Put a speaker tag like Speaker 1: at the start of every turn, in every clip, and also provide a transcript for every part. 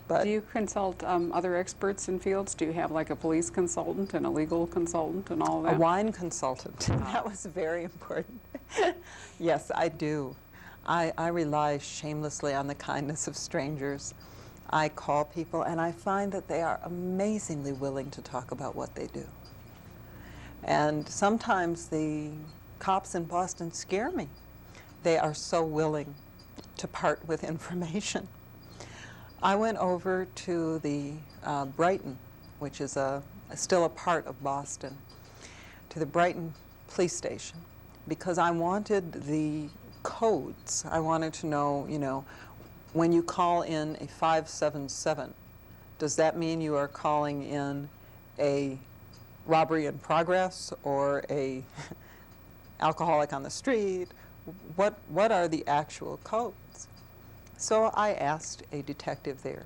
Speaker 1: But
Speaker 2: do you consult other experts in fields? Do you have like a police consultant and a legal consultant and all
Speaker 1: a
Speaker 2: that?
Speaker 1: wine consultant, that was very important. Yes, I do. I rely shamelessly on the kindness of strangers. I call people and I find that they are amazingly willing to talk about what they do. And sometimes the cops in Boston scare me. They are so willing to part with information. I went over to the Brighton, which is still a part of Boston, to the Brighton police station, because I wanted the codes. I wanted to know, you know, when you call in a 577, does that mean you are calling in a robbery in progress or a alcoholic on the street? What are the actual codes? So I asked a detective there.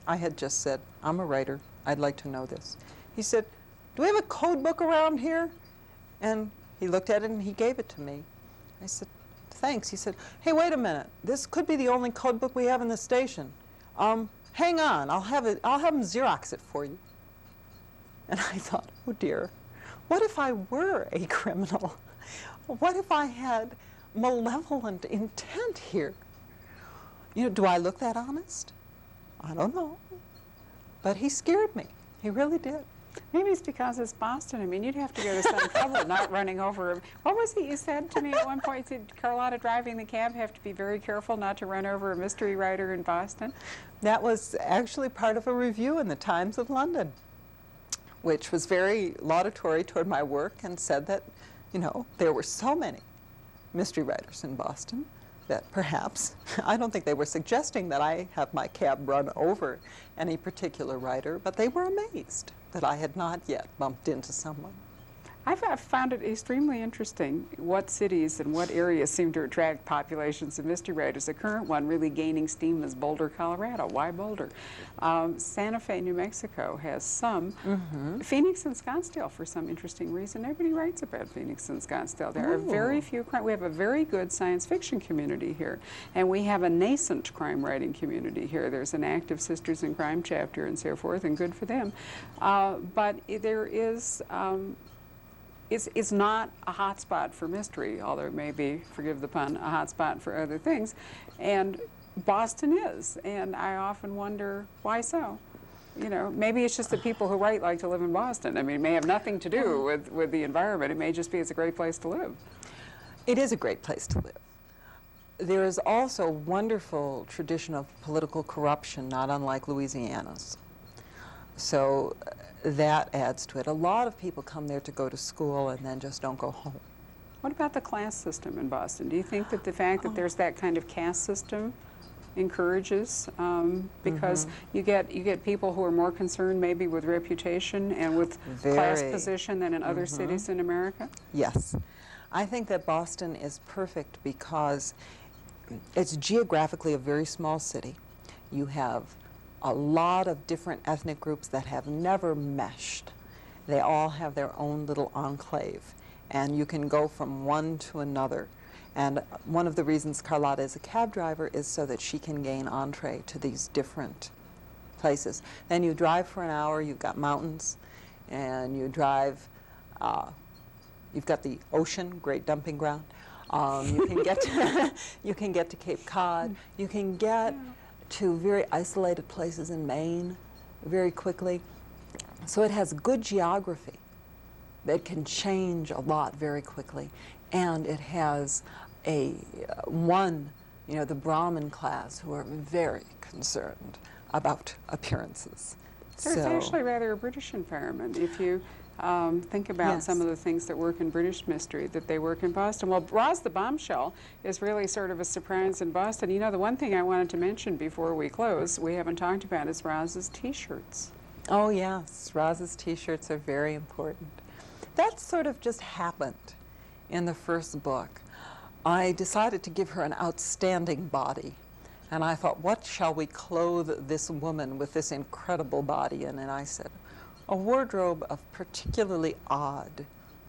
Speaker 1: I had just said, I'm a writer, I'd like to know this. He said, do we have a code book around here? And he looked at it and he gave it to me. I said, thanks. He said, hey, wait a minute. This could be the only code book we have in the station. Hang on, I'll have him Xerox it for you. And I thought, oh dear, what if I were a criminal? What if I had malevolent intent here? You know, do I look that honest? I don't know. But he scared me. He really did.
Speaker 2: Maybe it's because it's Boston. I mean, you'd have to go to some trouble not running over. What was it you said to me at one point? You said, Carlotta, driving the cab, have to be very careful not to run over a mystery writer in Boston?
Speaker 1: That was actually part of a review in the Times of London, which was very laudatory toward my work and said that, you know, there were so many mystery writers in Boston that perhaps, I don't think they were suggesting that I have my cab run over any particular writer, but they were amazed that I had not yet bumped into someone.
Speaker 2: I've found it extremely interesting what cities and what areas seem to attract populations of mystery writers. The current one really gaining steam is Boulder, Colorado. Why Boulder? Santa Fe, New Mexico has some. Phoenix and Scottsdale, for some interesting reason. Nobody writes about Phoenix and Scottsdale. There are very few crime. We have a very good science fiction community here, and we have a nascent crime writing community here. There's an active Sisters in Crime chapter and so forth, and good for them. But there is it's not a hot spot for mystery, although it may be, forgive the pun, a hot spot for other things. And Boston is, and I often wonder why so. You know, maybe it's just that people who write like to live in Boston. I mean, it may have nothing to do with the environment. It may just be it's a great place to live.
Speaker 1: It is a great place to live. There is also a wonderful tradition of political corruption, not unlike Louisiana's. So that adds to it. A lot of people come there to go to school and then just don't go home.
Speaker 2: What about the class system in Boston? Do you think that the fact that there's that kind of caste system encourages, because you get people who are more concerned maybe with reputation and with class position than in other cities in America?
Speaker 1: Yes. I think that Boston is perfect because it's geographically a very small city. You have a lot of different ethnic groups that have never meshed. They all have their own little enclave, and you can go from one to another. And one of the reasons Carlotta is a cab driver is so that she can gain entree to these different places. Then you drive for an hour, you've got mountains, and you drive, you've got the ocean, great dumping ground. You can get to, you can get to Cape Cod. You can get to very isolated places in Maine very quickly. So it has good geography that can change a lot very quickly. And it has the Brahmin class who are very concerned about appearances.
Speaker 2: So it's actually rather a British environment. If you think about some of the things that work in British mystery, that they work in Boston. Well, Roz the Bombshell is really sort of a surprise in Boston. You know, the one thing I wanted to mention before we close, we haven't talked about, is Roz's T-shirts.
Speaker 1: Oh yes, Roz's T-shirts are very important. That sort of just happened in the first book. I decided to give her an outstanding body. And I thought, what shall we clothe this woman with this incredible body in? And I said, a wardrobe of particularly odd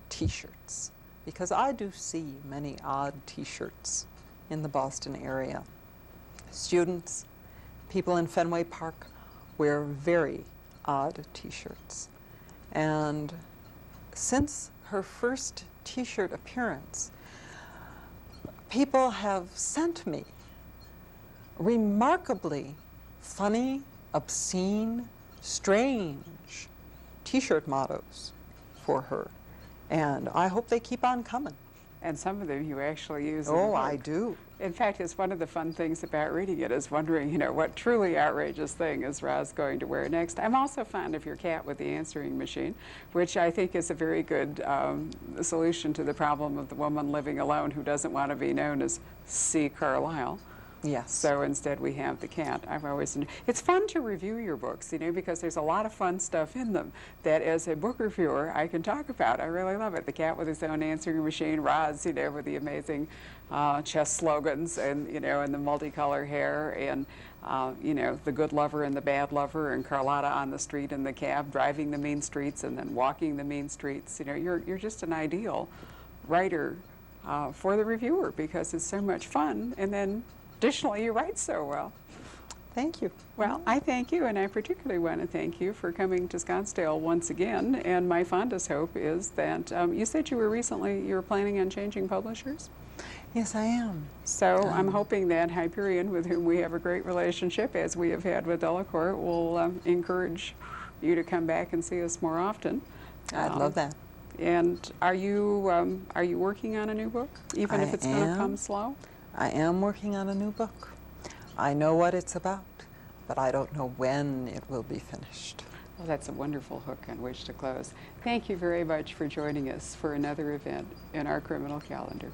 Speaker 1: T-shirts, because I do see many odd T-shirts in the Boston area. Students, people in Fenway Park, wear very odd t-shirts. And since her first t-shirt appearance, people have sent me remarkably funny, obscene, strange t-shirt mottos for her. And I hope they keep on coming.
Speaker 2: And some of them you actually use in the
Speaker 1: Oh,
Speaker 2: book.
Speaker 1: I do.
Speaker 2: In fact, it's one of the fun things about reading it is wondering, you know, what truly outrageous thing is Roz going to wear next. I'm also fond of your cat with the answering machine, which I think is a very good solution to the problem of the woman living alone who doesn't want to be known as C. Carlisle.
Speaker 1: Yes.
Speaker 2: So instead we have the cat. It's fun to review your books, you know, because there's a lot of fun stuff in them that as a book reviewer I can talk about. I really love it. The cat with his own answering machine, Roz, you know, with the amazing chest slogans and, you know, and the multicolor hair and, you know, the good lover and the bad lover and Carlotta on the street in the cab driving the mean streets and then walking the mean streets. You know, you're just an ideal writer for the reviewer because it's so much fun. And then additionally, you write so well.
Speaker 1: Thank you.
Speaker 2: Well, I thank you, and I particularly want to thank you for coming to Scottsdale once again. And my fondest hope is that you said you were planning on changing publishers?
Speaker 1: Yes, I am.
Speaker 2: So I'm hoping that Hyperion, with whom we have a great relationship, as we have had with Delacour, will encourage you to come back and see us more often.
Speaker 1: I'd love that.
Speaker 2: And are you working on a new book, even if it's going to come slow?
Speaker 1: I am working on a new book. I know what it's about, but I don't know when it will be finished.
Speaker 2: Well, that's a wonderful hook on which to close. Thank you very much for joining us for another event in our criminal calendar.